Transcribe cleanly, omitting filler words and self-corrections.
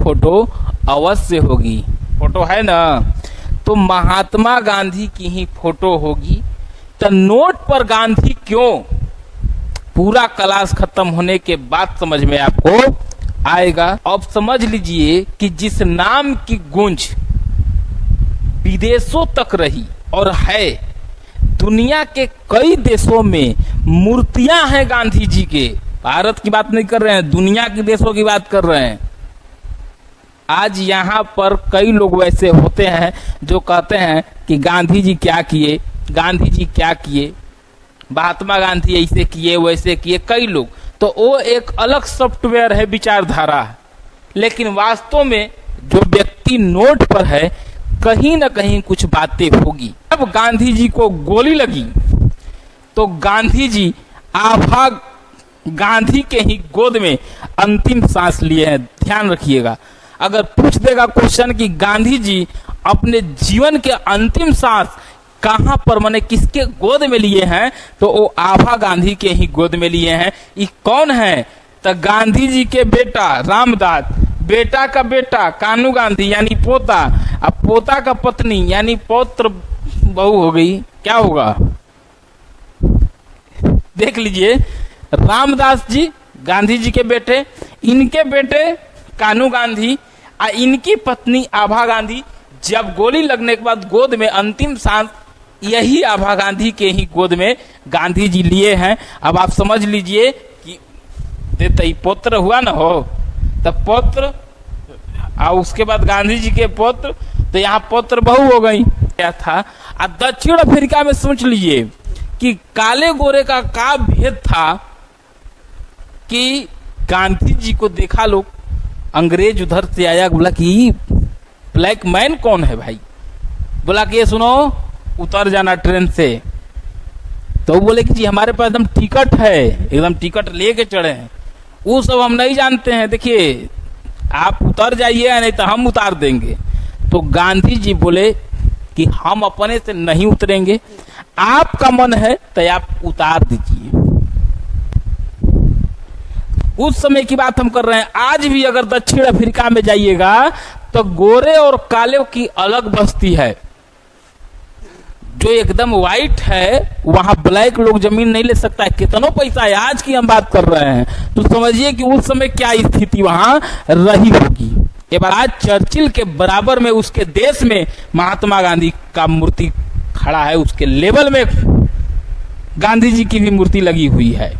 Photo अवश्य होगी। Photo है ना, तो महात्मा गांधी की ही फोटो होगी। तो नोट पर गांधी क्यों, पूरा क्लास खत्म होने के बाद समझ में आपको आएगा। अब समझ लीजिए कि जिस नाम की गूंज विदेशों तक रही और है, दुनिया के कई देशों में मूर्तियां हैं गांधी जी के। भारत की बात नहीं कर रहे हैं, दुनिया के देशों की बात कर रहे हैं। आज यहाँ पर कई लोग वैसे होते हैं जो कहते हैं कि गांधी जी क्या किए, गांधी जी क्या किए, महात्मा गांधी ऐसे किए वैसे किए, कई लोग। तो वो एक अलग सॉफ्टवेयर है, विचारधारा है। लेकिन वास्तव में जो व्यक्ति नोट पर है, कहीं ना कहीं कुछ बातें होगी। जब गांधी जी को गोली लगी तो गांधी जी आभा गांधी के ही गोद में अंतिम सांस लिए हैं। ध्यान रखिएगा, अगर पूछ देगा क्वेश्चन कि गांधी जी अपने जीवन के अंतिम सांस कहां पर, माने किसके गोद में लिए हैं, तो वो आभा गांधी के ही गोद में लिए हैं। ये कौन है, तो गांधी जी के बेटा रामदास, बेटा का बेटा कान्हू गांधी यानी पोता, अब पोता का पत्नी यानी पौत्र बहू हो गई। क्या होगा देख लीजिए, रामदास जी गांधी जी के बेटे, इनके बेटे कान्हू गांधी और इनकी पत्नी आभा गांधी। जब गोली लगने के बाद गोद में अंतिम सांस यही आभा गांधी के ही गोद में गांधी जी लिए हैं। अब आप समझ लीजिए कि देते ही पुत्र हुआ ना हो, तब पुत्र और उसके बाद गांधी जी के पुत्र, तो यहाँ पुत्र बहू हो गई। क्या था दक्षिण अफ्रीका में, सोच लीजिए कि काले गोरे का क्या भेद था कि गांधी जी को देखा लोग, अंग्रेज उधर से आया, बोला कि ब्लैक मैन कौन है भाई, बोला कि ये सुनो उतर जाना ट्रेन से। तो बोले कि जी हमारे पास एकदम टिकट है, एकदम टिकट लेके चढ़े हैं, वो सब हम नहीं जानते हैं, देखिए आप उतर जाइए नहीं तो हम उतार देंगे। तो गांधी जी बोले कि हम अपने से नहीं उतरेंगे, आपका मन है तो आप उतार दीजिए। उस समय की बात हम कर रहे हैं। आज भी अगर दक्षिण अफ्रीका में जाइएगा तो गोरे और काले की अलग बस्ती है। जो एकदम व्हाइट है वहां ब्लैक लोग जमीन नहीं ले सकता है, कितना पैसा है, आज की हम बात कर रहे हैं। तो समझिए कि उस समय क्या स्थिति वहां रही होगी। ये बात आज चर्चिल के बराबर में उसके देश में महात्मा गांधी का मूर्ति खड़ा है, उसके लेवल में गांधी जी की भी मूर्ति लगी हुई है।